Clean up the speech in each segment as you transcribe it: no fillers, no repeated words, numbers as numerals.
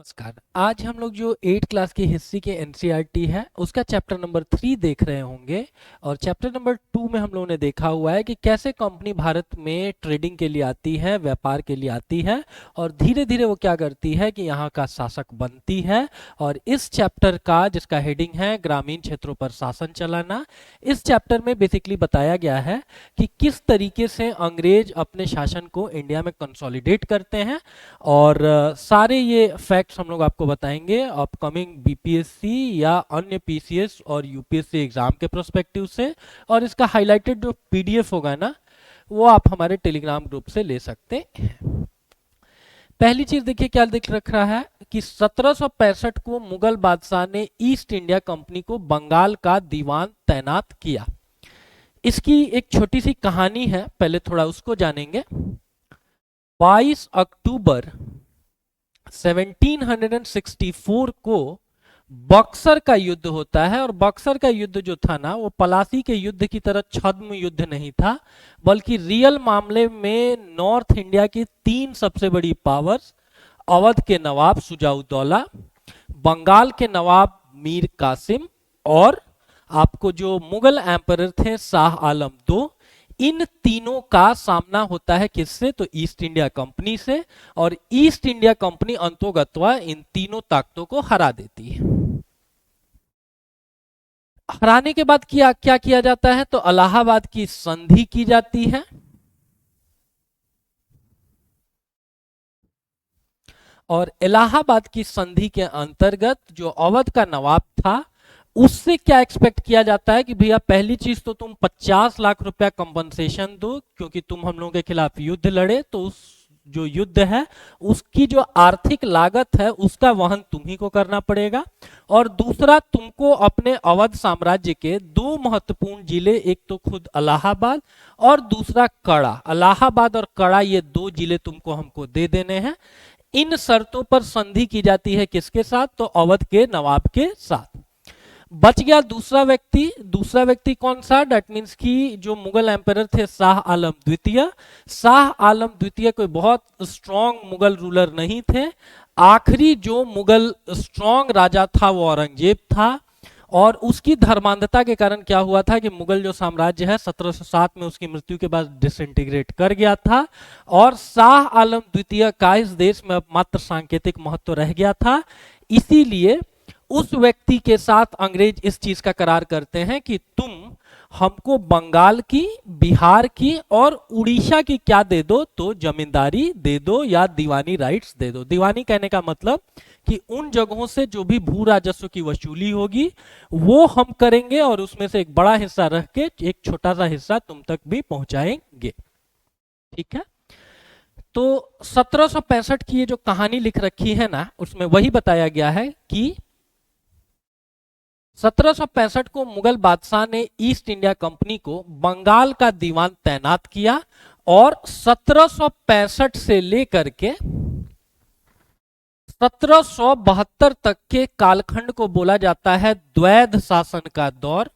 नमस्कार। आज हम लोग जो 8 क्लास की हिस्ट्री के एनसीईआरटी है उसका चैप्टर नंबर 3 देख रहे होंगे। और चैप्टर नंबर 2 में हम लोगों ने देखा हुआ है कि कैसे कंपनी भारत में ट्रेडिंग के लिए आती है, व्यापार के लिए आती है और धीरे धीरे वो क्या करती है कि यहाँ का शासक बनती है। और इस चैप्टर का जिसका हेडिंग है ग्रामीण क्षेत्रों पर शासन चलाना, इस चैप्टर में बेसिकली बताया गया है कि किस तरीके से अंग्रेज अपने शासन को इंडिया में कंसोलिडेट करते हैं। और सारे ये फैक्ट्स हम लोग आपको बताएंगे अपकमिंग बीपीएससी या अन्य पीसीएस और यूपीएससी एग्जाम के प्रोस्पेक्टिव से। और इसका हाईलाइटेड जो पीडीएफ होगा ना, वो आप हमारे टेलीग्राम ग्रुप से ले सकते हैं। पहली चीज देखिए क्या लिख रख रहा है कि 1765 को मुगल बादशाह ने ईस्ट इंडिया कंपनी को बंगाल का दीवान तैनात किया। इसकी एक छोटी सी कहानी है, पहले थोड़ा उसको जानेंगे। 22 अक्टूबर 1764 को बक्सर का युद्ध होता है। और बक्सर का युद्ध जो था ना, वो पलासी के युद्ध की तरह छद्म युद्ध नहीं था, बल्कि रियल मामले में नॉर्थ इंडिया की 3 सबसे बड़ी पावर्स, अवध के नवाब शुजाउद्दौला, बंगाल के नवाब मीर कासिम और आपको जो मुगल एम्परर थे शाह आलम II, इन तीनों का सामना होता है किससे? तो ईस्ट इंडिया कंपनी से। और ईस्ट इंडिया कंपनी अंतोगत्वा इन तीनों ताकतों को हरा देती है। हराने के बाद क्या किया जाता है? तो इलाहाबाद की संधि की जाती है। और इलाहाबाद की संधि के अंतर्गत जो अवध का नवाब था, उससे क्या एक्सपेक्ट किया जाता है कि भैया पहली चीज तो तुम 50 लाख रुपया कंपनसेशन दो, क्योंकि तुम हम लोगों के खिलाफ युद्ध लड़े, तो उस जो युद्ध है उसकी जो आर्थिक लागत है उसका वहन तुम ही को करना पड़ेगा। और दूसरा, तुमको अपने अवध साम्राज्य के 2 महत्वपूर्ण जिले, एक तो खुद इलाहाबाद और दूसरा कड़ा, इलाहाबाद और कड़ा, ये 2 जिले तुमको हमको दे देने हैं। इन शर्तों पर संधि की जाती है किसके साथ? तो अवध के नवाब के साथ। बच गया दूसरा व्यक्ति कौन सा? डेट मीन्स कि जो मुगल एम्परर थे शाह आलम द्वितीय। शाह आलम द्वितीय कोई बहुत स्ट्रॉन्ग मुगल रूलर नहीं थे। आखिरी जो मुगल स्ट्रॉन्ग राजा था वो औरंगजेब था। और उसकी धर्मांधता के कारण क्या हुआ था कि मुगल जो साम्राज्य है 1707 में उसकी मृत्यु के बाद डिसइंटीग्रेट कर गया था। और शाह आलम द्वितीय का इस देश में मात्र सांकेतिक महत्व रह गया था। इसीलिए उस व्यक्ति के साथ अंग्रेज इस चीज का करार करते हैं कि तुम हमको बंगाल की, बिहार की और उड़ीसा की क्या दे दो? तो जमींदारी दे दो या दीवानी राइट्स दे दो। दीवानी कहने का मतलब कि उन जगहों से जो भी भू राजस्व की वसूली होगी वो हम करेंगे और उसमें से एक बड़ा हिस्सा रख के एक छोटा सा हिस्सा तुम तक भी पहुंचाएंगे। ठीक है। तो 1765 की ये जो कहानी लिख रखी है ना, उसमें वही बताया गया है कि 1765 को मुगल बादशाह ने ईस्ट इंडिया कंपनी को बंगाल का दीवान तैनात किया। और 1765 से लेकर के 1772 तक के कालखंड को बोला जाता है द्वैध शासन का दौर,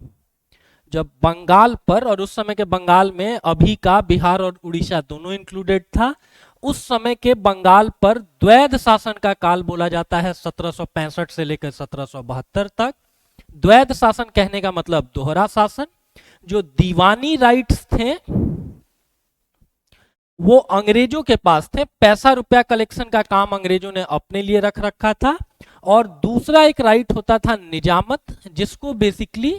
जब बंगाल पर, और उस समय के बंगाल में अभी का बिहार और उड़ीसा दोनों इंक्लूडेड था, उस समय के बंगाल पर द्वैध शासन का काल बोला जाता है 1765 से लेकर 1772 तक। द्वैध शासन कहने का मतलब दोहरा शासन। जो दीवानी राइट्स थे वो अंग्रेजों के पास थे, पैसा रुपया कलेक्शन का काम अंग्रेजों ने अपने लिए रख रखा था। और दूसरा एक राइट होता था निजामत, जिसको बेसिकली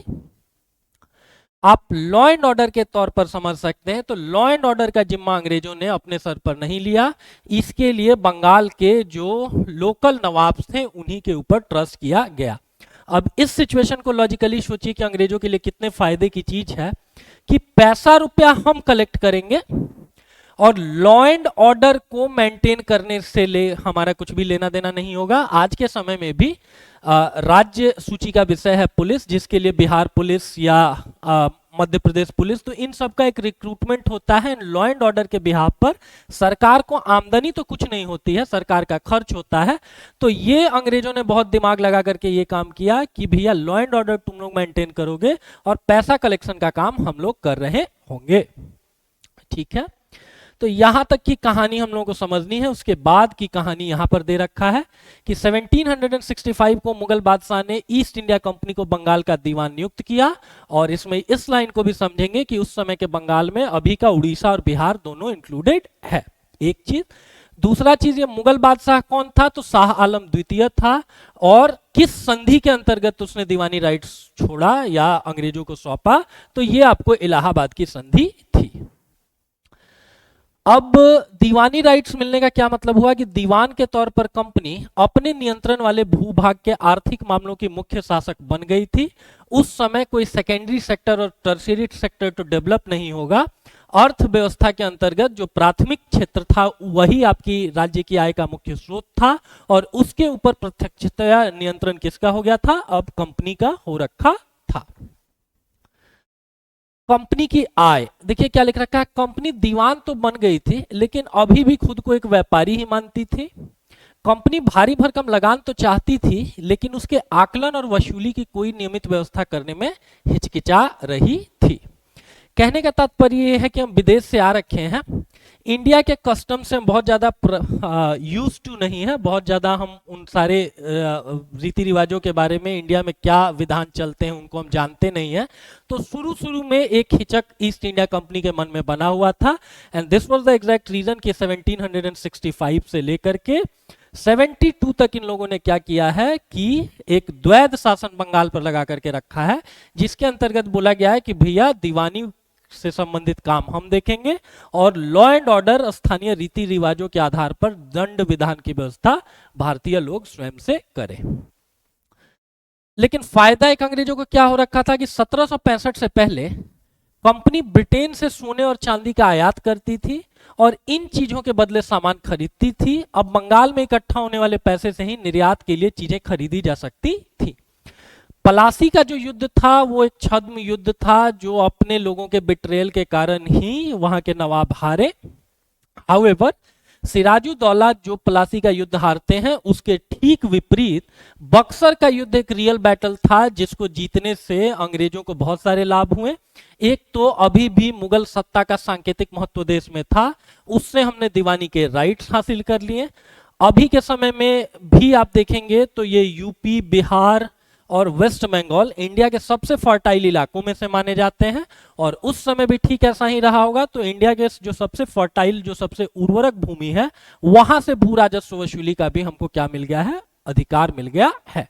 आप लॉ एंड ऑर्डर के तौर पर समझ सकते हैं। तो लॉ एंड ऑर्डर का जिम्मा अंग्रेजों ने अपने सर पर नहीं लिया, इसके लिए बंगाल के जो लोकल नवाब थे उन्हीं के ऊपर ट्रस्ट किया गया। अब इस सिचुएशन को लॉजिकली सोचिए कि अंग्रेजों के लिए कितने फायदे की चीज है कि पैसा रुपया हम कलेक्ट करेंगे और लॉ एंड ऑर्डर को मेंटेन करने से हमारा कुछ भी लेना देना नहीं होगा। आज के समय में भी राज्य सूची का विषय है पुलिस, जिसके लिए बिहार पुलिस या मध्य प्रदेश पुलिस, तो इन सब का एक रिक्रूटमेंट होता है लॉ एंड ऑर्डर के बिहाफ पर। सरकार को आमदनी तो कुछ नहीं होती है, सरकार का खर्च होता है। तो ये अंग्रेजों ने बहुत दिमाग लगा करके ये काम किया कि भैया लॉ एंड ऑर्डर तुम लोग मेंटेन करोगे और पैसा कलेक्शन का काम हम लोग कर रहे होंगे। ठीक है। तो यहां तक की कहानी हम लोगों को समझनी है। उसके बाद की कहानी यहां पर दे रखा है कि 1765 को मुगल बादशाह ने ईस्ट इंडिया कंपनी को बंगाल का दीवान नियुक्त किया, और इसमें इस लाइन को भी समझेंगे कि उस समय के बंगाल में अभी का उड़ीसा और बिहार दोनों इंक्लूडेड है। एक चीज। दूसरा चीज, ये मुगल बादशाह कौन था? तो शाह आलम द्वितीय था, और किस संधि के अंतर्गत उसने दीवानी राइट्स छोड़ा या अंग्रेजों को सौंपा? तो ये आपको इलाहाबाद की संधि थी। अब दीवानी राइट्स मिलने का क्या मतलब हुआ कि दीवान के तौर पर कंपनी अपने नियंत्रण वाले भूभाग के आर्थिक मामलों की मुख्य शासक बन गई थी। उस समय कोई सेकेंडरी सेक्टर और टर्शियरी सेक्टर तो डेवलप नहीं होगा। अर्थव्यवस्था के अंतर्गत जो प्राथमिक क्षेत्र था वही आपकी राज्य की आय का मुख्य स्रोत था, और उसके ऊपर प्रत्यक्षतया नियंत्रण किसका हो गया था? अब कंपनी का हो रखा था। कंपनी की आय देखिए क्या लिख रखा है, कंपनी दीवान तो बन गई थी लेकिन अभी भी खुद को एक व्यापारी ही मानती थी। कंपनी भारी भरकम लगान तो चाहती थी लेकिन उसके आकलन और वसूली की कोई नियमित व्यवस्था करने में हिचकिचा रही थी। कहने का तात्पर्य यह है कि हम विदेश से आ रखे हैं, इंडिया के कस्टम से हम बहुत ज़्यादा यूज टू नहीं है, बहुत ज़्यादा हम उन सारे रीति रिवाजों के बारे में, इंडिया में क्या विधान चलते हैं उनको हम जानते नहीं हैं। तो शुरू शुरू में एक हिचक ईस्ट इंडिया कंपनी के मन में बना हुआ था, and this was the exact reason कि 1765 से लेकर के 72 तक इन लोगों ने क्या किया है कि एक द्वैध शासन बंगाल पर लगा करके रखा है, जिसके अंतर्गत बोला गया है कि भैया दीवानी से संबंधित काम हम देखेंगे और लॉ एंड ऑर्डर स्थानीय रीति रिवाजों के आधार पर दंड विधान की व्यवस्था भारतीय लोग स्वयं से करें। लेकिन फायदा एक अंग्रेजों को क्या हो रखा था कि 1765 से पहले कंपनी ब्रिटेन से सोने और चांदी का आयात करती थी और इन चीजों के बदले सामान खरीदती थी। अब बंगाल में इकट्ठा होने वाले पैसे से ही निर्यात के लिए चीजें खरीदी जा सकती थी। पलासी का जो युद्ध था वो एक छद्म युद्ध था जो अपने लोगों के बिट्रेल के कारण ही वहां के नवाब हारे। हाउएवर सिराजुद्दौला जो पलासी का युद्ध हारते हैं उसके ठीक विपरीत बक्सर का युद्ध एक रियल बैटल था जिसको जीतने से अंग्रेजों को बहुत सारे लाभ हुए। एक तो अभी भी मुगल सत्ता का सांकेतिक महत्व देश में था, उससे हमने दीवानी के राइट्स हासिल कर लिए। अभी के समय में भी आप देखेंगे तो ये यूपी, बिहार और वेस्ट बंगाल इंडिया के सबसे फर्टाइल इलाकों में से माने जाते हैं, और उस समय भी ठीक ऐसा ही रहा होगा। तो इंडिया के जो सबसे फर्टाइल, जो सबसे उर्वरक भूमि है, वहां से भू राजस्व वसूली का भी हमको क्या मिल गया है? अधिकार मिल गया है।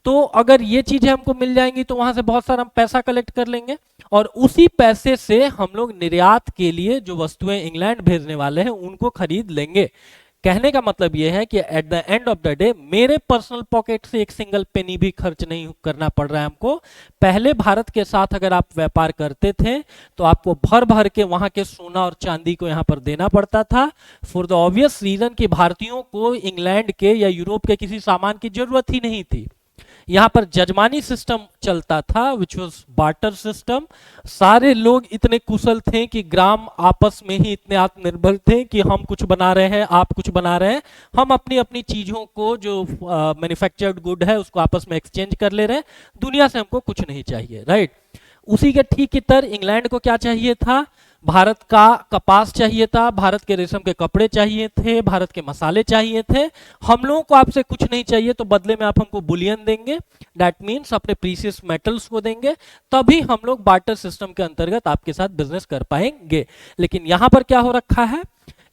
तो अगर ये चीजें हमको मिल जाएंगी तो वहां से बहुत सारा हम पैसा कलेक्ट कर लेंगे, और उसी पैसे से हम लोग निर्यात के लिए जो वस्तुएं इंग्लैंड भेजने वाले हैं उनको खरीद लेंगे। कहने का मतलब यह है कि at the end of the day मेरे पर्सनल पॉकेट से एक सिंगल पेनी भी खर्च नहीं करना पड़ रहा है हमको। पहले भारत के साथ अगर आप व्यापार करते थे तो आपको भर भर के वहां के सोना और चांदी को यहां पर देना पड़ता था, फॉर द ऑब्वियस रीजन कि भारतीयों को इंग्लैंड के या यूरोप के किसी सामान की जरूरत ही नहीं थी। यहाँ पर जजमानी सिस्टम चलता था, विच वॉज बार्टर सिस्टम। सारे लोग इतने कुशल थे कि ग्राम आपस में ही इतने आत्मनिर्भर थे कि हम कुछ बना रहे हैं, आप कुछ बना रहे हैं, हम अपनी अपनी चीजों को जो मैन्युफैक्चर्ड गुड है उसको आपस में एक्सचेंज कर ले रहे हैं, दुनिया से हमको कुछ नहीं चाहिए, राइट। उसी के ठीक इतर इंग्लैंड को क्या चाहिए था? भारत का कपास चाहिए था, भारत के रेशम के कपड़े चाहिए थे, भारत के मसाले चाहिए थे। हम लोगों को आपसे कुछ नहीं चाहिए तो बदले में आप हमको बुलियन देंगे, दैट मीन्स अपने प्रीशियस मेटल्स को देंगे, तभी हम लोग बार्टर सिस्टम के अंतर्गत आपके साथ बिजनेस कर पाएंगे। लेकिन यहां पर क्या हो रखा है?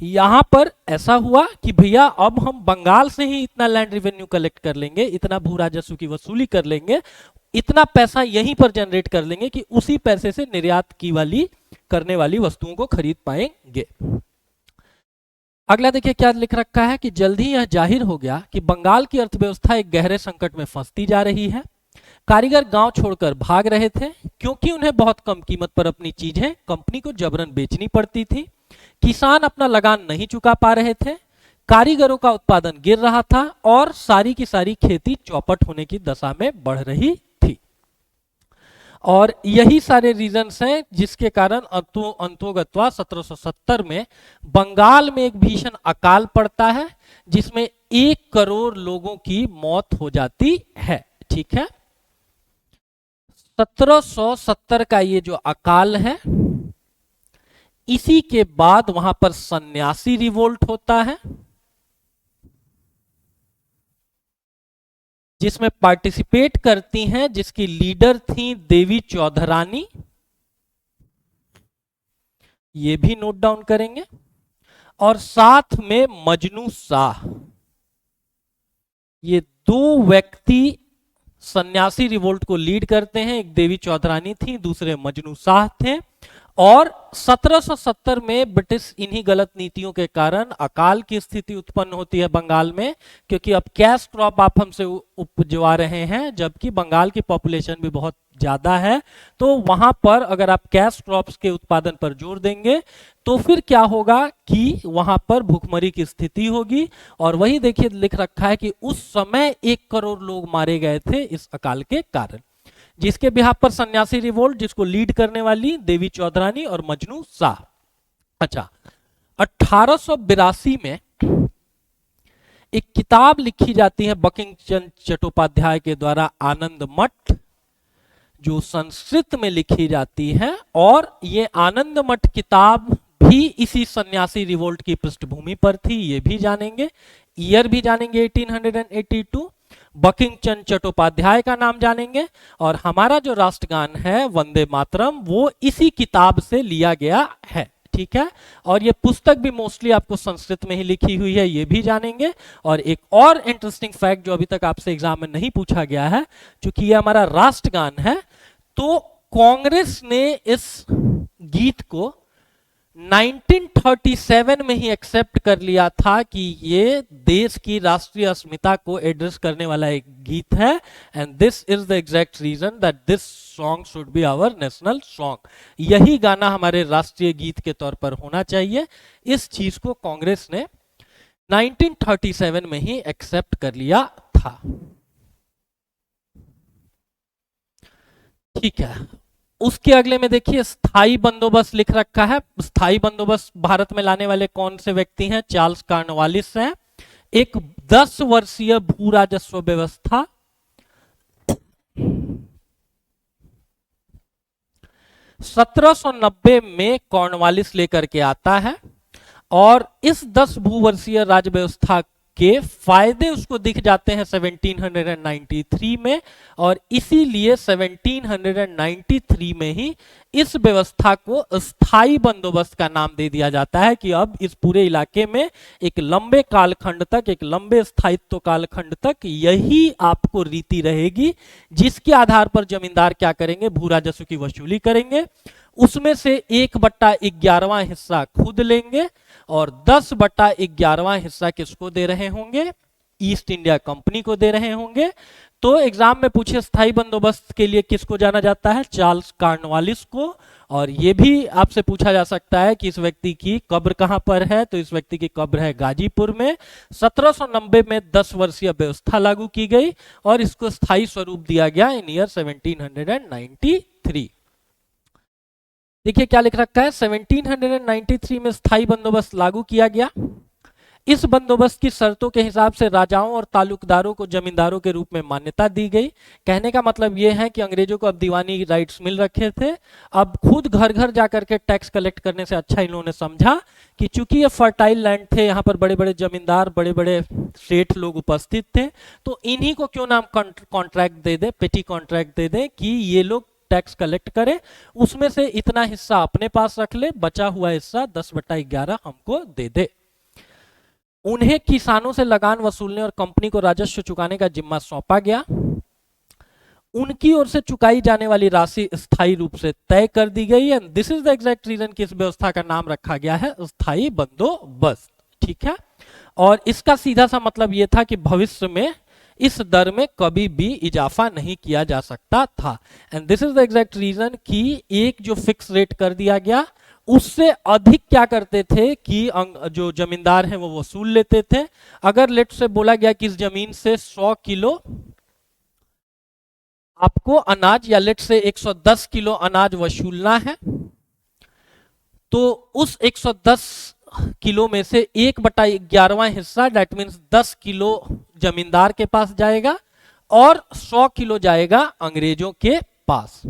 यहां पर ऐसा हुआ कि भैया अब हम बंगाल से ही इतना लैंड रेवेन्यू कलेक्ट कर लेंगे, इतना भू राजस्व की वसूली कर लेंगे, इतना पैसा यहीं पर जनरेट कर लेंगे कि उसी पैसे से निर्यात की वाली करने वाली वस्तुओं को खरीद पाएंगे। अगला देखिए क्या लिख रखा है कि जल्दी यह जाहिर हो गया कि बंगाल की अर्थव्यवस्था एक गहरे संकट में फंसती जा रही है। कारीगर गांव छोड़कर भाग रहे थे क्योंकि उन्हें बहुत कम कीमत पर अपनी चीजें कंपनी को जबरन बेचनी पड़ती थी। किसान अपना लगान नहीं चुका पा रहे थे, कारीगरों का उत्पादन गिर रहा था और सारी की सारी खेती चौपट होने की दशा में बढ़ रही थी। और यही सारे रीजंस हैं जिसके कारण अंतोगत्वा 1770 में बंगाल में एक भीषण अकाल पड़ता है जिसमें 1 करोड़ लोगों की मौत हो जाती है। ठीक है, 1770 का ये जो अकाल है इसी के बाद वहां पर सन्यासी रिवोल्ट होता है, जिसमें पार्टिसिपेट करती हैं, जिसकी लीडर थी देवी चौधरानी, ये भी नोट डाउन करेंगे। और साथ में मजनू शाह, ये दो व्यक्ति सन्यासी रिवोल्ट को लीड करते हैं। एक देवी चौधरानी थी, दूसरे मजनू शाह थे। और 1770 में ब्रिटिश इन्हीं गलत नीतियों के कारण अकाल की स्थिति उत्पन्न होती है बंगाल में, क्योंकि अब कैश क्रॉप आप हमसे उपजवा रहे हैं, जबकि बंगाल की पॉपुलेशन भी बहुत ज्यादा है। तो वहां पर अगर आप कैश क्रॉप्स के उत्पादन पर जोर देंगे तो फिर क्या होगा कि वहां पर भूखमरी की स्थिति होगी। और वही देखिए लिख रखा है कि उस समय 1 करोड़ लोग मारे गए थे इस अकाल के कारण, जिसके बिहाफ पर सन्यासी रिवोल्ट, जिसको लीड करने वाली देवी चौधरानी और मजनू शाह। अच्छा, 1882 में एक किताब लिखी जाती है बंकिम चंद्र चट्टोपाध्याय के द्वारा, आनंद मठ, जो संस्कृत में लिखी जाती है। और ये आनंद मठ किताब भी इसी सन्यासी रिवोल्ट की पृष्ठभूमि पर थी, ये भी जानेंगे। ईयर भी जानेंगे 1882। बंकिम चंद्र चट्टोपाध्याय का नाम जानेंगे। और हमारा जो राष्ट्रगान है वंदे मातरम, वो इसी किताब से लिया गया है, ठीक है। और ये पुस्तक भी मोस्टली आपको संस्कृत में ही लिखी हुई है, ये भी जानेंगे। और एक और इंटरेस्टिंग फैक्ट जो अभी तक आपसे एग्जाम में नहीं पूछा गया है, क्योंकि ये हमारा राष्ट्रगान है, तो कांग्रेस ने इस गीत को 1937 में ही एक्सेप्ट कर लिया था कि ये देश की राष्ट्रीय अस्मिता को एड्रेस करने वाला एक गीत है। And this is the exact reason that this song should be our national song. यही गाना हमारे राष्ट्रीय गीत के तौर पर होना चाहिए। इस चीज को कांग्रेस ने 1937 में ही एक्सेप्ट कर लिया था, ठीक है। उसके अगले में देखिए स्थाई बंदोबस्त लिख रखा है। स्थाई बंदोबस्त भारत में लाने वाले कौन से व्यक्ति हैं? चार्ल्स कॉर्नवालिस हैं। एक 10 वर्षीय भू राजस्व व्यवस्था, 1790 में कॉर्नवालिस लेकर के आता है। और इस 10 भूवर्षीय राज्य व्यवस्था के फायदे उसको दिख जाते हैं 1793 में। और इसीलिए 1793 में ही इस व्यवस्था को स्थायी बंदोबस्त का नाम दे दिया जाता है कि अब इस पूरे इलाके में एक लंबे कालखंड तक, एक लंबे स्थायित्व कालखंड तक यही आपको रीति रहेगी, जिसके आधार पर जमींदार क्या करेंगे? भू राजस्व की वसूली करेंगे। उसमें से 1/11वां हिस्सा खुद लेंगे और 10/11वां हिस्सा किसको दे रहे होंगे? ईस्ट इंडिया कंपनी को दे रहे होंगे। तो एग्जाम में पूछे स्थायी बंदोबस्त के लिए किसको जाना जाता है? चार्ल्स कॉर्नवालिस को। और यह भी आपसे पूछा जा सकता है कि इस व्यक्ति की कब्र कहां पर है, तो इस व्यक्ति की कब्र है गाजीपुर में। 1790 में 10 वर्षीय व्यवस्था लागू की गई और इसको स्थायी स्वरूप दिया गया इन ईयर 1793। देखिए क्या लिख रखा है, 1793 में स्थायी बंदोबस्त लागू किया गया। इस बंदोबस्त की शर्तों के हिसाब से राजाओं और तालुकदारों को जमींदारों के रूप में मान्यता दी गई। कहने का मतलब यह है कि अंग्रेजों को अब दीवानी राइट्स मिल रखे थे। अब खुद घर घर जाकर के टैक्स कलेक्ट करने से अच्छा इन्होंने समझा कि चूंकि ये फर्टाइल लैंड थे, यहाँ पर बड़े बड़े जमींदार, बड़े बड़े सेठ लोग उपस्थित थे, तो इन्हीं को क्यों नाम कॉन्ट्रैक्ट दे दे, पेटी कॉन्ट्रैक्ट दे दे कि ये लोग टैक्स कलेक्ट करे, उसमें से इतना हिस्सा अपने पास रख ले, बचा हुआ हिस्सा 10/11 हमको दे दे। उन्हें किसानों से लगान वसूलने और कंपनी को राजस्व चुकाने का जिम्मा सौंपा गया। उनकी ओर से चुकाई जाने वाली राशि स्थायी रूप से तय कर दी गई। And this is the exact reason कि इस व्यवस्था का नाम रखा गया है स्थायी बंदोबस्त, ठीक है। और इसका सीधा सा मतलब यह था कि भविष्य में इस दर में कभी भी इजाफा नहीं किया जा सकता था। And this is the exact reason कि एक जो फिक्स रेट कर दिया गया, उससे अधिक क्या करते थे कि जो जमींदार हैं वो वसूल लेते थे। अगर लेट से बोला गया कि इस जमीन से 100 किलो आपको अनाज, या लेट से 110 किलो अनाज वसूलना है, तो उस 110 किलो में से 1/11वां हिस्सा, दैट मीन्स 10 किलो जमींदार के पास जाएगा और 100 किलो जाएगा अंग्रेजों के पास।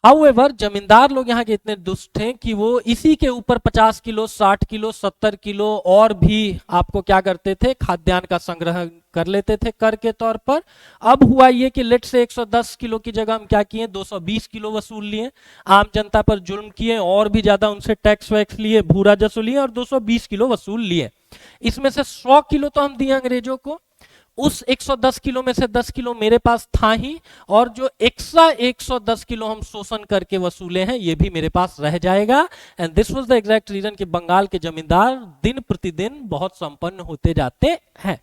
हाउएवर जमींदार लोग यहाँ के इतने दुष्ट हैं कि वो इसी के ऊपर 50 किलो 60 किलो 70 किलो और भी आपको क्या करते थे, खाद्यान्न का संग्रह कर लेते थे कर के तौर पर। अब हुआ ये कि लेट से 110 किलो की जगह हम क्या किए, 220 किलो वसूल लिए, आम जनता पर जुल्म किए और भी ज्यादा उनसे टैक्स वैक्स लिए, भू राजस्व लिए और 220 किलो वसूल लिए। इसमें से 100 किलो तो हम दिए अंग्रेजों को, उस 110 किलो में से 10 किलो मेरे पास था ही, और जो एक्स्ट्रा 110 किलो हम शोषण करके वसूले हैं ये भी मेरे पास रह जाएगा। And this was the exact reason कि बंगाल के जमींदार दिन प्रतिदिन बहुत संपन्न होते जाते हैं।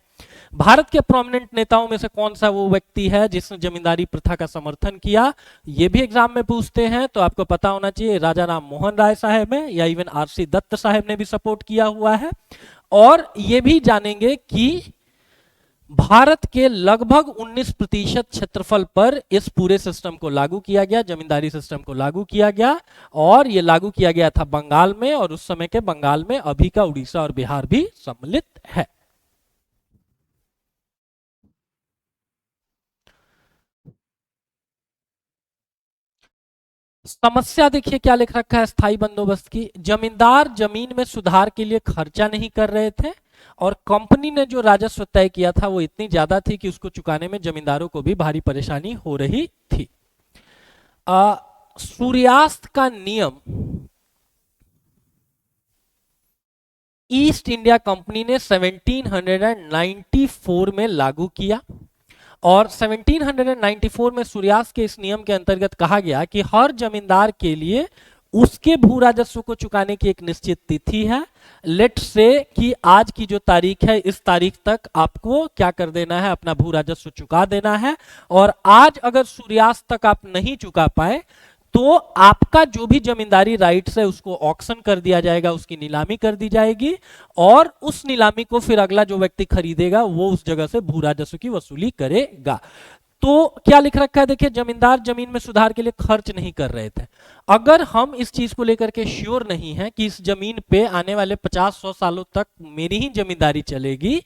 भारत के प्रोमिनेंट नेताओं में से कौन सा वो व्यक्ति है जिसने जमींदारी प्रथा का समर्थन किया, ये भी एग्जाम में पूछते हैं, तो आपको पता होना चाहिए राजा राम मोहन राय साहब है, या इवन आरसी दत्त साहब ने भी सपोर्ट किया हुआ है। और ये भी जानेंगे कि भारत के लगभग 19% क्षेत्रफल पर इस पूरे सिस्टम को लागू किया गया, जमींदारी सिस्टम को लागू किया गया, और ये लागू किया गया था बंगाल में, और उस समय के बंगाल में अभी का उड़ीसा और बिहार भी सम्मिलित है। समस्या देखिए क्या लिख रखा है स्थायी बंदोबस्त की, जमींदार जमीन में सुधार के लिए खर्चा नहीं कर रहे थे, और कंपनी ने जो राजस्व तय किया था वो इतनी ज्यादा थी कि उसको चुकाने में जमींदारों को भी भारी परेशानी हो रही थी। सूर्यास्त का नियम ईस्ट इंडिया कंपनी ने 1794 में लागू किया, और 1794 में सूर्यास्त के इस नियम के अंतर्गत कहा गया कि हर जमींदार के लिए उसके भू राजस्व को चुकाने की एक निश्चित तिथि है। लेट से कि आज की जो तारीख है इस तारीख तक आपको क्या कर देना है, अपना भू राजस्व चुका देना है, और आज अगर सूर्यास्त तक आप नहीं चुका पाए तो आपका जो भी जमींदारी राइट्स है उसको ऑक्शन कर दिया जाएगा, उसकी नीलामी कर दी जाएगी, और उस नीलामी को फिर अगला जो व्यक्ति खरीदेगा वो उस जगह से भू राजस्व की वसूली करेगा। तो क्या लिख रखा है देखिए, जमींदार जमीन में सुधार के लिए खर्च नहीं कर रहे थे। अगर हम इस चीज को लेकर के श्योर नहीं है कि इस जमीन पे आने वाले 50-100 सालों तक मेरी ही जमींदारी चलेगी,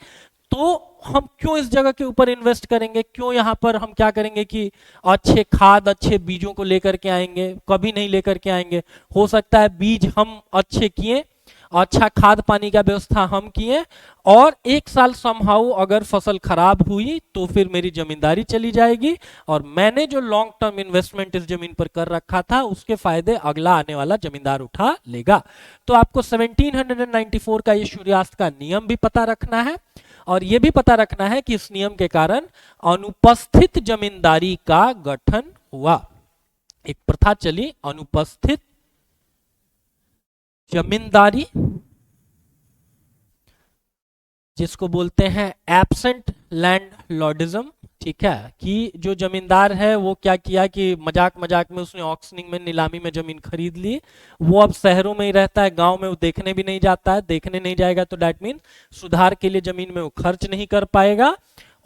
तो हम क्यों इस जगह के ऊपर इन्वेस्ट करेंगे, क्यों यहाँ पर हम क्या करेंगे कि अच्छे खाद अच्छे बीजों को लेकर के आएंगे, कभी नहीं लेकर के आएंगे। हो सकता है बीज हम अच्छे किए, अच्छा खाद पानी का व्यवस्था हम किए, और एक साल समहाउ अगर फसल खराब हुई तो फिर मेरी जमींदारी चली जाएगी, और मैंने जो लॉन्ग टर्म इन्वेस्टमेंट इस जमीन पर कर रखा था उसके फायदे अगला आने वाला जमींदार उठा लेगा। तो आपको 1794 का ये सूर्यास्त का नियम भी पता रखना है, और यह भी पता रखना है कि इस नियम के कारण अनुपस्थित जमींदारी का गठन हुआ। एक प्रथा चली अनुपस्थित जमींदारी, जिसको बोलते हैं एब्सेंट लैंड लॉर्डिज्म। ठीक है, कि जो जमींदार है वो क्या किया कि मजाक मजाक में उसने ऑक्शनिंग में नीलामी में जमीन खरीद ली, वो अब शहरों में ही रहता है, गांव में वो देखने भी नहीं जाता है, देखने नहीं जाएगा तो दैट मीन सुधार के लिए जमीन में वो खर्च नहीं कर पाएगा,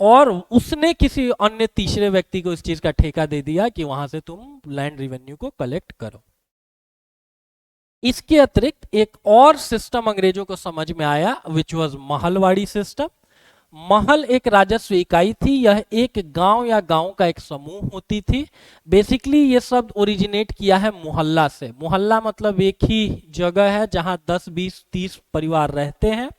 और उसने किसी अन्य तीसरे व्यक्ति को इस चीज का ठेका दे दिया कि वहां से तुम लैंड रेवेन्यू को कलेक्ट करो। इसके अतिरिक्त एक और सिस्टम अंग्रेजों को समझ में आया, विच वॉज महलवाड़ी सिस्टम। महल एक राजस्व इकाई थी, यह एक गांव या गांव का एक समूह होती थी। बेसिकली ये शब्द ओरिजिनेट किया है मोहल्ला से। मोहल्ला मतलब एक ही जगह है जहां 10, 20, 30 परिवार रहते हैं।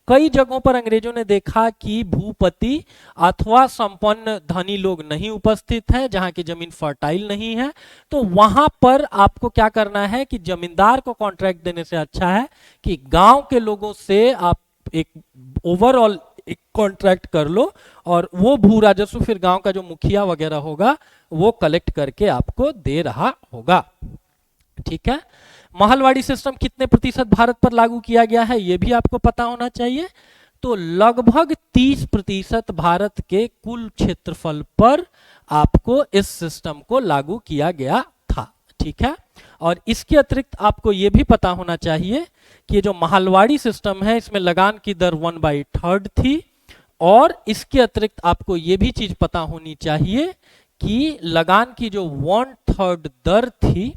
कई जगहों पर अंग्रेजों ने देखा कि भूपति अथवा संपन्न धनी लोग नहीं उपस्थित हैं, जहां की जमीन फर्टाइल नहीं है, तो वहां पर आपको क्या करना है कि जमींदार को कॉन्ट्रैक्ट देने से अच्छा है कि गांव के लोगों से आप एक ओवरऑल एक कॉन्ट्रैक्ट कर लो, और वो भू राजस्व फिर गांव का जो मुखिया वगैरह होगा वो कलेक्ट करके आपको दे रहा होगा। ठीक है, महलवाड़ी सिस्टम कितने प्रतिशत भारत पर लागू किया गया है ये भी आपको पता होना चाहिए। तो लगभग 30% भारत के कुल क्षेत्रफल पर आपको इस सिस्टम को लागू किया गया था। ठीक है, और इसके अतिरिक्त आपको यह भी पता होना चाहिए कि जो महलवाड़ी सिस्टम है इसमें लगान की दर 1/3 थी, और इसके अतिरिक्त आपको यह भी चीज पता होनी चाहिए कि लगान की जो 1/3 दर थी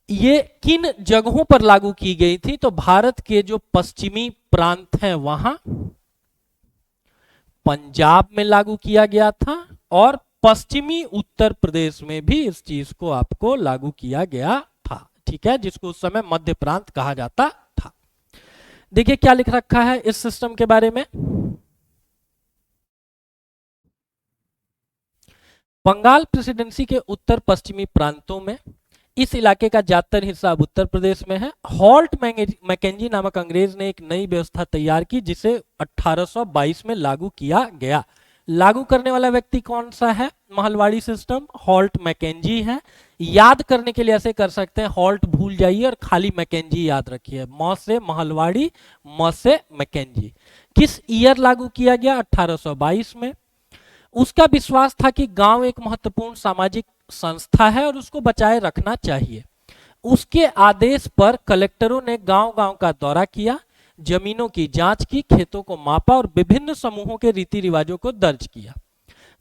ये किन जगहों पर लागू की गई थी। तो भारत के जो पश्चिमी प्रांत हैं वहां पंजाब में लागू किया गया था, और पश्चिमी उत्तर प्रदेश में भी इस चीज को आपको लागू किया गया था, ठीक है, जिसको उस समय मध्य प्रांत कहा जाता था। देखिए क्या लिख रखा है इस सिस्टम के बारे में। बंगाल प्रेसिडेंसी के उत्तर पश्चिमी प्रांतों में इस इलाके का ज्यादातर हिस्सा अब उत्तर प्रदेश में है। हॉल्ट मैकेंजी नामक अंग्रेज ने एक नई व्यवस्था तैयार की जिसे 1822 में लागू किया गया। लागू करने वाला व्यक्ति कौन सा है? महलवाड़ी सिस्टम, हॉल्ट मैकेंजी है। याद करने के लिए ऐसे कर सकते हैं, हॉल्ट भूल जाइए और खाली मैकेंजी याद रखिए। म से महलवाड़ी, म से मैकेंजी। किस ईयर लागू किया गया? 1822 में। उसका विश्वास था कि गांव एक महत्वपूर्ण सामाजिक संस्था है और उसको बचाए रखना चाहिए। उसके आदेश पर कलेक्टरों ने गांव-गांव का दौरा किया, जमीनों की जांच की, खेतों को मापा और विभिन्न समूहों के रीति रिवाजों को दर्ज किया।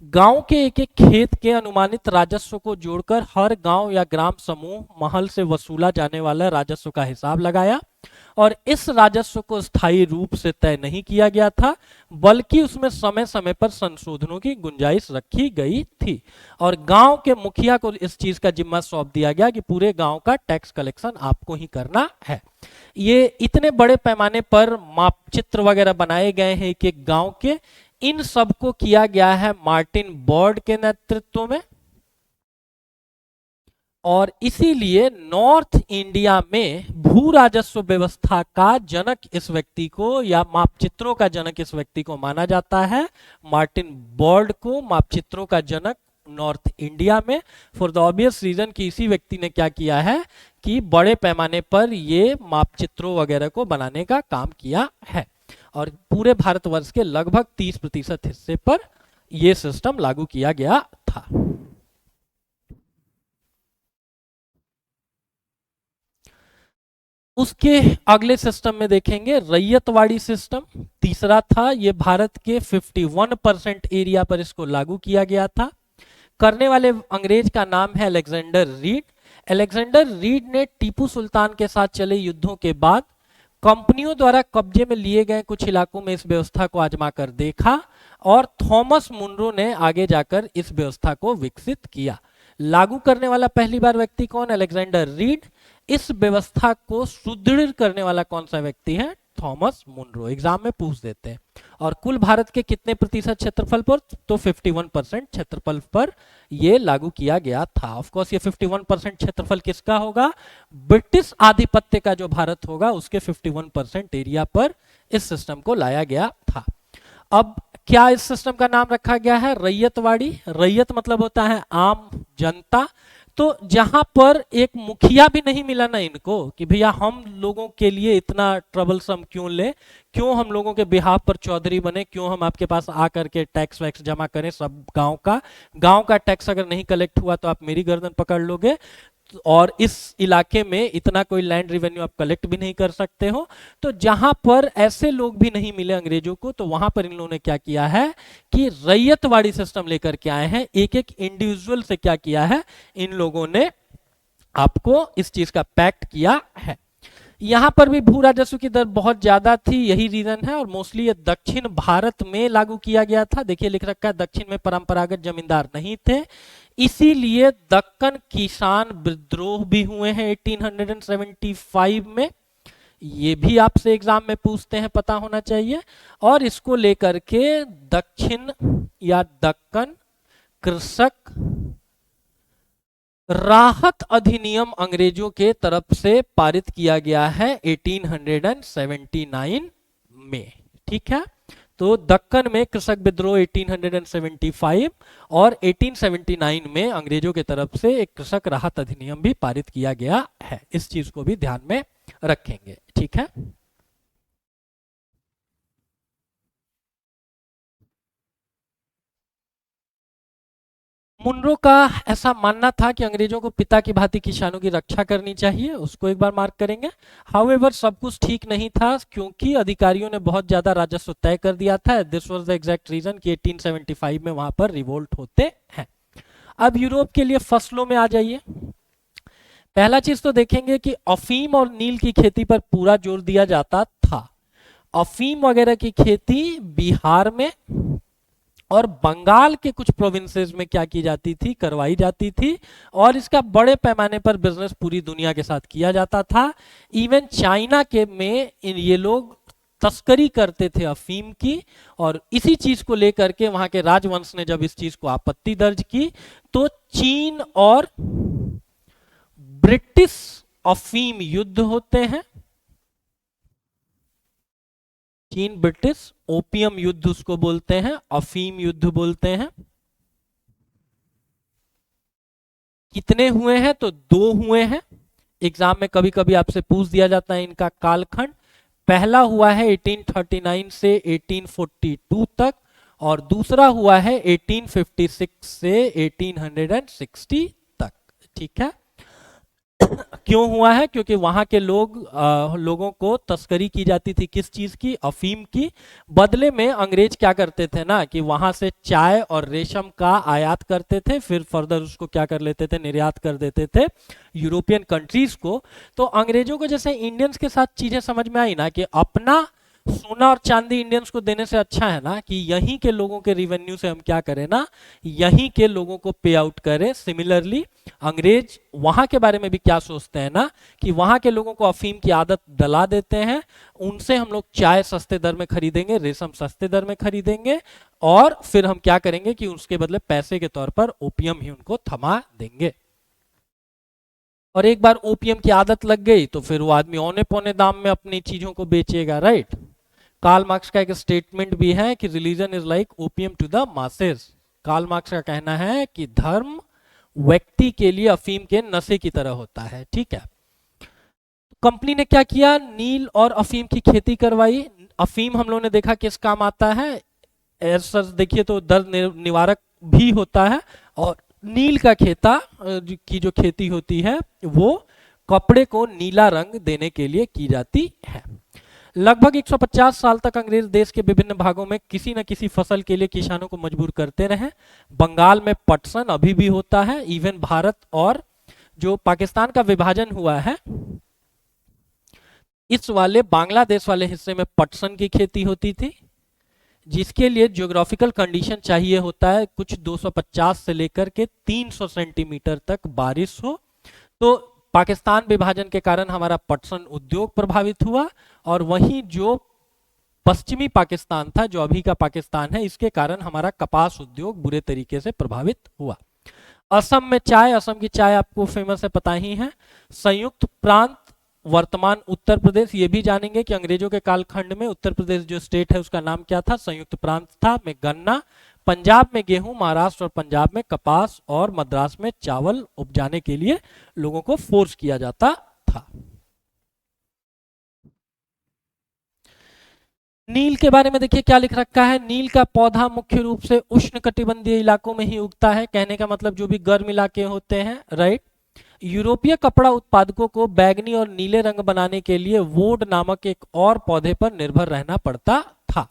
गांव के एक एक खेत के अनुमानित राजस्व को जोड़कर हर गांव या ग्राम समूह महल से वसूला जाने वाला राजस्व का हिसाब लगाया और इस राजस्व को स्थायी रूप से तय नहीं किया गया था, बल्कि उसमें समय समय पर संशोधनों की गुंजाइश रखी गई थी। और गांव के मुखिया को इस चीज का जिम्मा सौंप दिया गया कि पूरे गांव का टैक्स कलेक्शन आपको ही करना है। ये इतने बड़े पैमाने पर मापचित्र वगैरह बनाए गए हैं एक एक गांव के। इन सबको किया गया है मार्टिन बर्ड के नेतृत्व में और इसीलिए नॉर्थ इंडिया में भू राजस्व व्यवस्था का जनक इस व्यक्ति को, या मापचित्रों का जनक इस व्यक्ति को माना जाता है, मार्टिन बर्ड को मापचित्रों का जनक नॉर्थ इंडिया में, फॉर द ऑब्वियस रीजन कि इसी व्यक्ति ने क्या किया है कि बड़े पैमाने पर ये मापचित्रों वगैरह को बनाने का काम किया है और पूरे भारतवर्ष के लगभग 30% हिस्से पर यह सिस्टम लागू किया गया था। उसके अगले सिस्टम में देखेंगे रैयतवाड़ी सिस्टम, तीसरा था। यह भारत के 51% एरिया पर इसको लागू किया गया था। करने वाले अंग्रेज का नाम है अलेक्जेंडर रीड। अलेक्जेंडर रीड ने टीपू सुल्तान के साथ चले युद्धों के बाद कंपनियों द्वारा कब्जे में लिए गए कुछ इलाकों में इस व्यवस्था को आजमा कर देखा और थॉमस मुनरो ने आगे जाकर इस व्यवस्था को विकसित किया। लागू करने वाला पहली बार व्यक्ति कौन? Alexander read. इस व्यवस्था को सुदृढ़ करने वाला कौन सा व्यक्ति है? Thomas Munro. एग्जाम में पूछ देते हैं। और कुल भारत के कितने प्रतिशत क्षेत्रफल पर? तो 51% क्षेत्रफल पर यह लागू किया गया था। ऑफ कोर्स ये 51% क्षेत्रफल किसका होगा? ब्रिटिश आधिपत्य का जो भारत होगा उसके 51% एरिया पर इस सिस्टम को लाया गया था। अब क्या इस सिस्टम का नाम रखा गया है? रैयतवाड़ी। रैयत मतलब होता है आम जनता। तो जहां पर एक मुखिया भी नहीं मिला ना इनको कि भैया हम लोगों के लिए इतना ट्रबलसम क्यों ले, क्यों हम लोगों के बिहाफ पर चौधरी बने, क्यों हम आपके पास आकर के टैक्स वैक्स जमा करें। सब गांव का टैक्स अगर नहीं कलेक्ट हुआ तो आप मेरी गर्दन पकड़ लोगे और इस इलाके में इतना कोई लैंड रेवेन्यू आप कलेक्ट भी नहीं कर सकते हो। तो जहां पर ऐसे लोग भी नहीं मिले अंग्रेजों को, तो वहां पर इन लोगों ने क्या किया है कि रैयतवाड़ी सिस्टम लेकर के आए हैं। एक एक इंडिविजुअल से क्या किया है, इन लोगों ने आपको इस चीज का पैक्ट किया है। यहां पर भी भू राजस्व की दर बहुत ज्यादा थी, यही रीजन है। और मोस्टली ये दक्षिण भारत में लागू किया गया था। देखिए लिख रखा है दक्षिण में परंपरागत जमींदार नहीं थे, इसीलिए दक्कन किसान विद्रोह भी हुए हैं 1875 में। ये भी आपसे एग्जाम में पूछते हैं, पता होना चाहिए। और इसको लेकर के दक्षिण या दक्कन कृषक राहत अधिनियम अंग्रेजों के तरफ से पारित किया गया है 1879 में। ठीक है, तो दक्कन में कृषक विद्रोह 1875 और 1879 में अंग्रेजों के तरफ से एक कृषक राहत अधिनियम भी पारित किया गया है। इस चीज को भी ध्यान में रखेंगे। ठीक है, मुनरो का ऐसा मानना था कि अंग्रेजों को पिता की भांति किसानों की रक्षा करनी चाहिए, उसको एक बार मार्क करेंगे। हाउएवर सब कुछ ठीक नहीं था क्योंकि अधिकारियों ने बहुत ज्यादा राजस्व तय कर दिया था। This was the exact reason कि 1875 में वहां पर रिवोल्ट होते हैं। अब यूरोप के लिए फसलों में आ जाइए। पहला चीज तो देखेंगे कि अफीम और नील की खेती पर पूरा जोर दिया जाता था। अफीम वगैरह की खेती बिहार में और बंगाल के कुछ प्रोविंसेस में क्या की जाती थी, करवाई जाती थी, और इसका बड़े पैमाने पर बिजनेस पूरी दुनिया के साथ किया जाता था। इवन चाइना के में ये लोग तस्करी करते थे अफीम की, और इसी चीज को लेकर के वहां के राजवंश ने जब इस चीज को आपत्ति दर्ज की, तो चीन और ब्रिटिश अफीम युद्ध होते हैं। चीन ब्रिटिश ओपियम युद्ध उसको बोलते हैं, अफीम युद्ध बोलते हैं। कितने हुए हैं, तो 2 हुए हैं। एग्जाम में कभी कभी आपसे पूछ दिया जाता है इनका कालखंड। पहला हुआ है 1839 से 1842 तक, और दूसरा हुआ है 1856 से 1860 तक। ठीक है। क्यों हुआ है, क्योंकि वहां के लोगों को तस्करी की जाती थी, किस चीज की, अफीम की। बदले में अंग्रेज क्या करते थे ना, कि वहां से चाय और रेशम का आयात करते थे, फिर फर्दर उसको क्या कर लेते थे, निर्यात कर देते थे यूरोपियन कंट्रीज को। तो अंग्रेजों को जैसे इंडियंस के साथ चीजें समझ में आई ना, कि अपना सोना और चांदी इंडियंस को देने से अच्छा है ना कि यहीं के लोगों के रिवेन्यू से हम क्या करें ना, यहीं के लोगों को पे आउट करें। सिमिलरली अंग्रेज वहां के बारे में भी क्या सोचते हैं ना, कि वहां के लोगों को अफीम की आदत डला देते हैं, उनसे हम लोग चाय सस्ते दर में खरीदेंगे, रेशम सस्ते दर में खरीदेंगे, और फिर हम क्या करेंगे कि उसके बदले पैसे के तौर पर ओपियम ही उनको थमा देंगे। और एक बार ओपियम की आदत लग गई तो फिर वो आदमी औने पौने दाम में अपनी चीजों को बेचेगा, राइट। कार्ल मार्क्स का एक स्टेटमेंट भी है कि religion is like opium to the masses. Karl Marx का कहना है कि धर्म व्यक्ति के लिए अफीम के नशे की तरह होता है। ठीक है। कंपनी ने क्या किया, नील और अफीम की खेती करवाई। अफीम हम लोगों ने देखा किस काम आता है, ऐसा देखिए तो दर्द निवारक भी होता है, और नील का खेता की जो खेती होती है वो कपड़े को नीला रंग देने के लिए की जाती है। लगभग 150 साल तक अंग्रेज देश के विभिन्न भागों में किसी न किसी फसल के लिए किसानों को मजबूर करते रहे। बंगाल में पटसन अभी भी होता है। इवन भारत और जो पाकिस्तान का विभाजन हुआ है, इस वाले बांग्लादेश वाले हिस्से में पटसन की खेती होती थी, जिसके लिए ज्योग्राफिकल कंडीशन चाहिए होता है कुछ 250 से लेकर के 300 सेंटीमीटर तक बारिश हो। तो पाकिस्तान विभाजन के कारण हमारा पटसन उद्योग प्रभावित हुआ, और वहीं जो पश्चिमी पाकिस्तान था, जो अभी का पाकिस्तान है, इसके कारण हमारा कपास उद्योग बुरे तरीके से प्रभावित हुआ। असम में चाय, असम की चाय आपको फेमस है, पता ही है। संयुक्त प्रांत वर्तमान उत्तर प्रदेश, ये भी जानेंगे कि अंग्रेजों के कालखंड में उत्तर प्रदेश जो स्टेट है उसका नाम क्या था, संयुक्त प्रांत था, में गन्ना। पंजाब में गेहूं, महाराष्ट्र और पंजाब में कपास, और मद्रास में चावल उपजाने के लिए लोगों को फोर्स किया जाता था। नील के बारे में देखिए क्या लिख रखा है। नील का पौधा मुख्य रूप से उष्णकटिबंधीय इलाकों में ही उगता है। कहने का मतलब जो भी गर्म इलाके होते हैं, राइट। यूरोपीय कपड़ा उत्पादकों को बैगनी और नीले रंग बनाने के लिए वोड नामक एक और पौधे पर निर्भर रहना पड़ता था।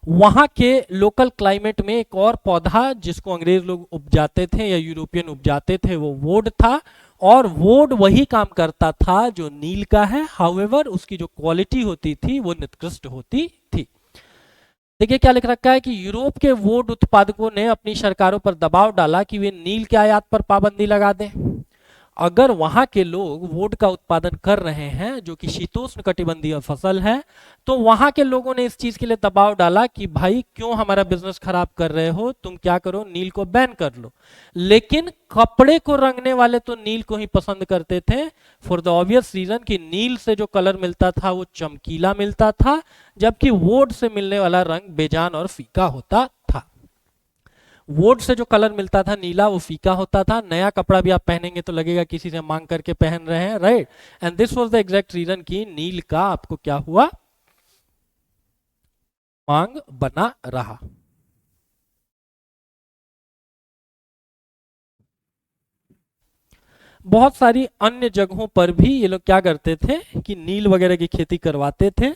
वहां के लोकल क्लाइमेट में एक और पौधा जिसको अंग्रेज लोग उपजाते थे या यूरोपियन उपजाते थे, वो वोड था, और वोड वही काम करता था जो नील का है। हाउएवर उसकी जो क्वालिटी होती थी वो निकृष्ट होती थी। देखिए क्या लिख रखा है कि यूरोप के वोड उत्पादकों ने अपनी सरकारों पर दबाव डाला कि वे नील के आयात पर पाबंदी लगा दें। अगर वहां के लोग वोड का उत्पादन कर रहे हैं, जो कि शीतोष्ण कटिबंधीय फसल है, तो वहां के लोगों ने इस चीज के लिए दबाव डाला कि भाई क्यों हमारा बिजनेस खराब कर रहे हो, तुम क्या करो, नील को बैन कर लो। लेकिन कपड़े को रंगने वाले तो नील को ही पसंद करते थे, फॉर द ऑब्वियस रीजन कि नील से जो कलर मिलता था वो चमकीला मिलता था, जबकि वोड से मिलने वाला रंग बेजान और फीका होता था। वोड से जो कलर मिलता था नीला, वो फीका होता था। नया कपड़ा भी आप पहनेंगे तो लगेगा किसी से मांग करके पहन रहे हैं, right. And this was the exact reason कि नील का आपको क्या हुआ, मांग बना रहा। बहुत सारी अन्य जगहों पर भी ये लोग क्या करते थे कि नील वगैरह की खेती करवाते थे।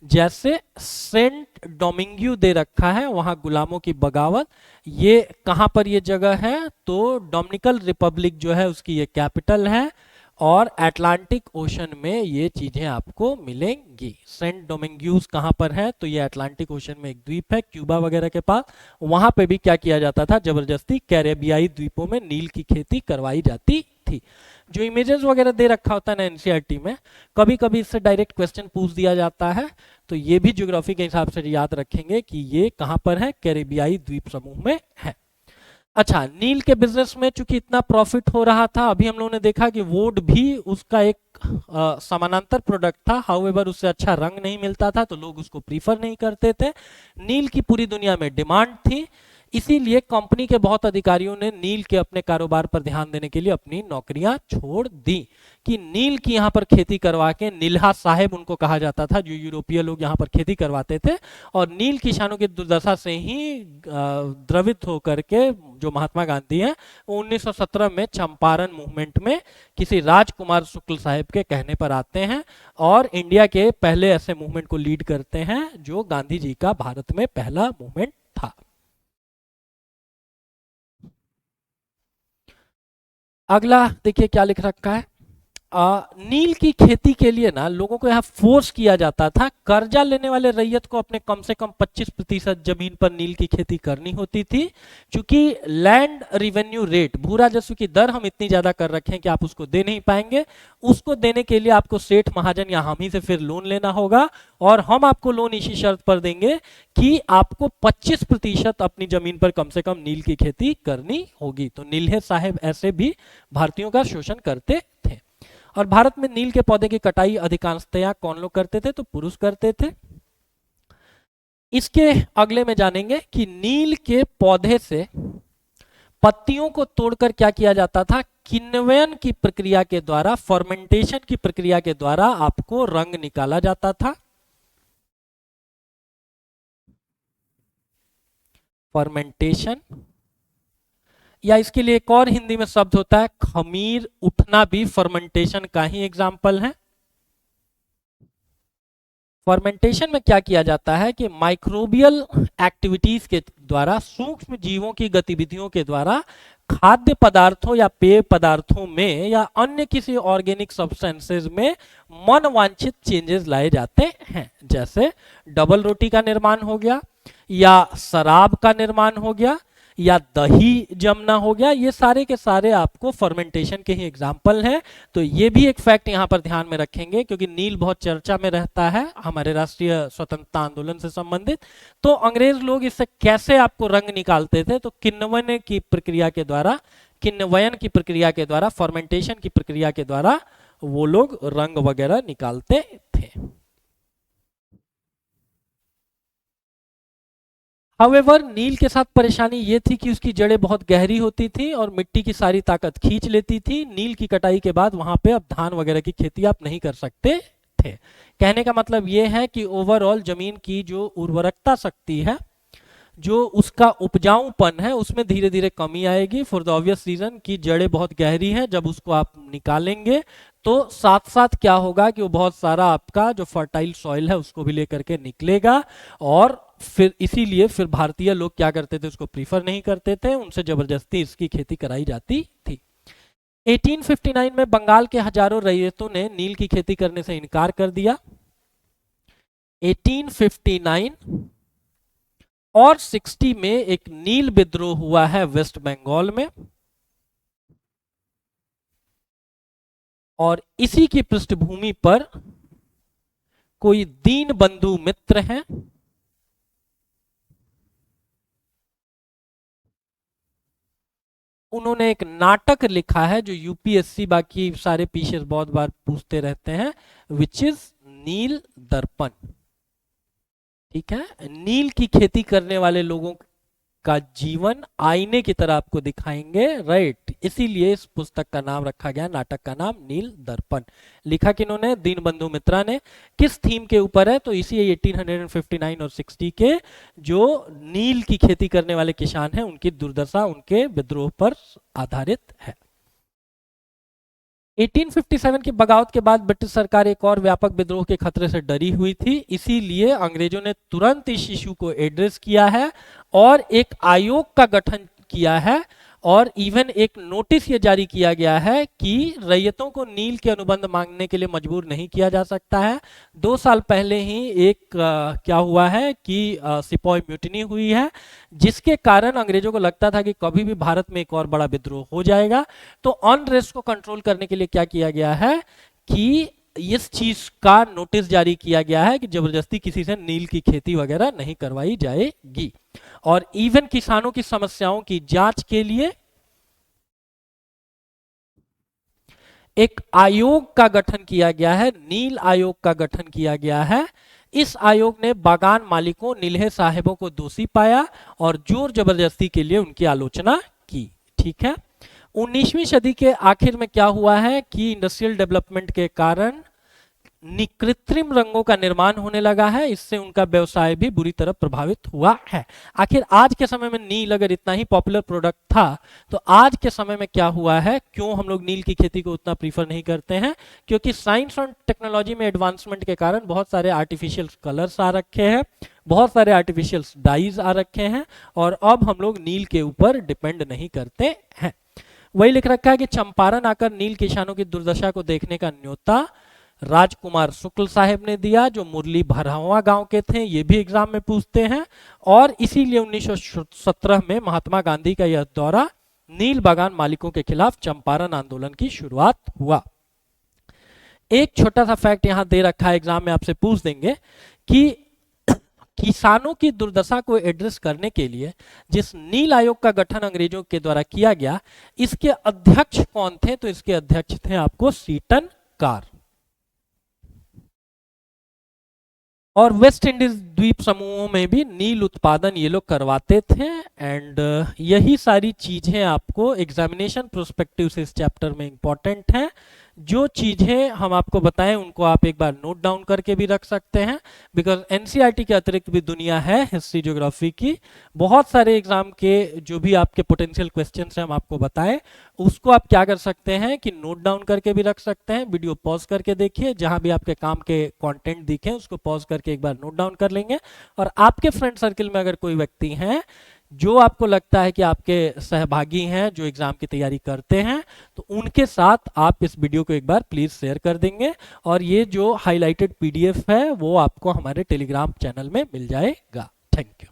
जैसे सेंट डोमिंग्यू दे रखा है, वहां गुलामों की बगावत। ये कहां पर ये जगह है, तो डोमिनिकन रिपब्लिक जो है उसकी ये कैपिटल है। और अटलांटिक ओशन में ये चीजें आपको मिलेंगी। सेंट डोमिंग्यूज कहाँ पर है, तो ये अटलांटिक ओशन में एक द्वीप है क्यूबा वगैरह के पास। वहां पे भी क्या किया जाता था, जबरदस्ती कैरेबियाई द्वीपों में नील की खेती करवाई जाती थी। जो इमेजेस वगैरह दे रखा होता है ना एनसीईआरटी में, कभी कभी इससे डायरेक्ट क्वेश्चन पूछ दिया जाता है, तो ये भी ज्योग्राफी के हिसाब से याद रखेंगे कि ये कहाँ पर है, कैरेबियाई द्वीप समूह में है। अच्छा, नील के बिजनेस में चूंकि इतना प्रॉफिट हो रहा था, अभी हम लोगों ने देखा कि वुड भी उसका एक समानांतर प्रोडक्ट था, हाउएवर उससे अच्छा रंग नहीं मिलता था तो लोग उसको प्रीफर नहीं करते थे। नील की पूरी दुनिया में डिमांड थी, इसीलिए कंपनी के बहुत अधिकारियों ने नील के अपने कारोबार पर ध्यान देने के लिए अपनी नौकरियां छोड़ दी कि नील की यहाँ पर खेती करवा के, नील्हा साहेब उनको कहा जाता था, जो यूरोपीय लोग यहाँ पर खेती करवाते थे, और नील किसानों की दुर्दशा से ही द्रवित होकर के जो महात्मा गांधी हैं 1917 में चंपारण मूवमेंट में किसी राजकुमार शुक्ल साहेब के कहने पर आते हैं और इंडिया के पहले ऐसे मूवमेंट को लीड करते हैं जो गांधी जी का भारत में पहला मूवमेंट था। अगला देखिए क्या लिख रखा है, नील की खेती के लिए ना लोगों को यहाँ फोर्स किया जाता था, कर्जा लेने वाले रैयत को अपने कम से कम 25% जमीन पर नील की खेती करनी होती थी। क्योंकि लैंड रिवेन्यू रेट, भू राजस्व की दर हम इतनी ज्यादा कर रखे हैं कि आप उसको दे नहीं पाएंगे, उसको देने के लिए आपको सेठ महाजन या हम ही से फिर लोन लेना होगा, और हम आपको लोन इसी शर्त पर देंगे कि आपको 25% अपनी जमीन पर कम से कम नील की खेती करनी होगी। तो नील्हे साहेब ऐसे भी भारतीयों का शोषण करते थे। और भारत में नील के पौधे की कटाई अधिकांशतया कौन लोग करते थे, तो पुरुष करते थे। इसके अगले में जानेंगे कि नील के पौधे से पत्तियों को तोड़कर क्या किया जाता था, किण्वन की प्रक्रिया के द्वारा, फर्मेंटेशन की प्रक्रिया के द्वारा आपको रंग निकाला जाता था। फर्मेंटेशन, या इसके लिए एक और हिंदी में शब्द होता है खमीर उठना, भी फर्मेंटेशन का ही एग्जाम्पल है। फर्मेंटेशन में क्या किया जाता है कि माइक्रोबियल एक्टिविटीज के द्वारा, सूक्ष्म जीवों की गतिविधियों के द्वारा खाद्य पदार्थों या पेय पदार्थों में या अन्य किसी ऑर्गेनिक सब्सटेंसेस में मनवांछित चेंजेस लाए जाते हैं। जैसे डबल रोटी का निर्माण हो गया, या शराब का निर्माण हो गया, या दही जमना हो गया, ये सारे के सारे आपको फर्मेंटेशन के ही एग्जाम्पल हैं। तो ये भी एक फैक्ट यहाँ पर ध्यान में रखेंगे, क्योंकि नील बहुत चर्चा में रहता है हमारे राष्ट्रीय स्वतंत्रता आंदोलन से संबंधित। तो अंग्रेज लोग इससे कैसे आपको रंग निकालते थे, तो किण्वन की प्रक्रिया के द्वारा, किण्वन की प्रक्रिया के द्वारा, फर्मेंटेशन की प्रक्रिया के द्वारा वो लोग रंग वगैरह निकालते थे। हाउएवर नील के साथ परेशानी ये थी कि उसकी जड़ें बहुत गहरी होती थी और मिट्टी की सारी ताकत खींच लेती थी। नील की कटाई के बाद वहां पे अब धान वगैरह की खेती आप नहीं कर सकते थे। कहने का मतलब ये है कि ओवरऑल जमीन की जो उर्वरकता शक्ति है, जो उसका उपजाऊपन है, उसमें धीरे धीरे कमी आएगी, फॉर द ऑब्वियस रीजन कि जड़ें बहुत गहरी हैं। जब उसको आप निकालेंगे तो साथ साथ क्या होगा कि वो बहुत सारा आपका जो फर्टाइल सॉइल है उसको भी लेकर के निकलेगा, और फिर इसीलिए फिर भारतीय लोग क्या करते थे, उसको प्रीफर नहीं करते थे, उनसे जबरदस्ती इसकी खेती कराई जाती थी। 1859 में बंगाल के हजारों रैयतों ने नील की खेती करने से इनकार कर दिया। 1859 और 60 में एक नील विद्रोह हुआ है वेस्ट बंगाल में, और इसी की पृष्ठभूमि पर कोई दीन बंधु मित्र हैं, उन्होंने एक नाटक लिखा है जो यूपीएससी बाकी सारे पीछे बहुत बार पूछते रहते हैं, विच इज नील दर्पण। ठीक है, नील की खेती करने वाले लोगों का जीवन आईने की तरह आपको दिखाएंगे, राइट। इसीलिए इस पुस्तक का नाम रखा गया, नाटक का नाम नील दर्पण। लिखा किन्होंने, दीनबंधु मित्रा ने। किस थीम के ऊपर है, तो इसी 1859 और 60 के जो नील की खेती करने वाले किसान हैं उनकी दुर्दशा, उनके विद्रोह पर आधारित है। 1857 की बगावत के बाद ब्रिटिश सरकार एक और व्यापक विद्रोह के खतरे से डरी हुई थी, इसीलिए अंग्रेजों ने तुरंत इस इशू को एड्रेस किया है और एक आयोग का गठन किया है, और इवन एक नोटिस ये जारी किया गया है कि रैयतों को नील के अनुबंध मांगने के लिए मजबूर नहीं किया जा सकता है। 2 साल पहले ही एक क्या हुआ है कि सिपाही म्यूटिनी हुई है, जिसके कारण अंग्रेजों को लगता था कि कभी भी भारत में एक और बड़ा विद्रोह हो जाएगा। तो अनरेस्ट को कंट्रोल करने के लिए क्या किया गया है कि इस चीज का नोटिस जारी किया गया है कि जबरदस्ती किसी से नील की खेती वगैरह नहीं करवाई जाएगी। और इवन किसानों की समस्याओं की जांच के लिए एक आयोग का गठन किया गया है, नील आयोग का गठन किया गया है। इस आयोग ने बागान मालिकों, नीलहे साहेबों को दोषी पाया और जोर जबरदस्ती के लिए उनकी आलोचना की। ठीक है। 19वीं सदी के आखिर में क्या हुआ है कि इंडस्ट्रियल डेवलपमेंट के कारण कृत्रिम रंगों का निर्माण होने लगा है, इससे उनका व्यवसाय भी बुरी तरह प्रभावित हुआ है। आखिर आज के समय में नील अगर इतना ही पॉपुलर प्रोडक्ट था तो आज के समय में क्या हुआ है, क्यों हम लोग नील की खेती को उतना प्रीफर नहीं करते हैं? क्योंकि साइंस और टेक्नोलॉजी में एडवांसमेंट के कारण बहुत सारे आर्टिफिशियल कलर्स आ रखे हैं, बहुत सारे आर्टिफिशियल डाइज आ रखे हैं और अब हम लोग नील के ऊपर डिपेंड नहीं करते हैं। वही लिख रखा है कि चंपारण आकर नील किसानों की दुर्दशा को देखने का न्योता राजकुमार शुक्ल साहब ने दिया, जो मुरली भरहवा गांव के थे, ये भी एग्जाम में पूछते हैं। और इसीलिए 1917 में महात्मा गांधी का यह दौरा नील बागान मालिकों के खिलाफ चंपारण आंदोलन की शुरुआत हुआ। एक छोटा सा फैक्ट यहां दे रखा है, एग्जाम में आपसे पूछ देंगे कि किसानों की दुर्दशा को एड्रेस करने के लिए जिस नील आयोग का गठन अंग्रेजों के द्वारा किया गया, इसके अध्यक्ष कौन थे? तो इसके अध्यक्ष थे आपको सीटन कार। और वेस्ट इंडीज द्वीप समूहों में भी नील उत्पादन ये लोग करवाते थे। एंड यही सारी चीजें आपको एग्जामिनेशन प्रोस्पेक्टिव से इस चैप्टर में इंपॉर्टेंट हैं। जो चीजें हम आपको बताएं उनको आप एक बार नोट डाउन करके भी रख सकते हैं, बिकॉज एनसीईआरटी के अतिरिक्त भी दुनिया है हिस्ट्री ज्योग्राफी की। बहुत सारे एग्जाम के जो भी आपके पोटेंशियल क्वेश्चंस हैं हम आपको बताएं, उसको आप क्या कर सकते हैं कि नोट डाउन करके भी रख सकते हैं। वीडियो पॉज करके देखिए, जहां भी आपके काम के कंटेंट दिखे उसको पॉज करके एक बार नोट डाउन कर लेंगे। और आपके फ्रेंड सर्किल में अगर कोई व्यक्ति हैं जो आपको लगता है कि आपके सहभागी हैं जो एग्जाम की तैयारी करते हैं, तो उनके साथ आप इस वीडियो को एक बार प्लीज शेयर कर देंगे। और ये जो हाईलाइटेड पीडीएफ है वो आपको हमारे टेलीग्राम चैनल में मिल जाएगा। Thank you.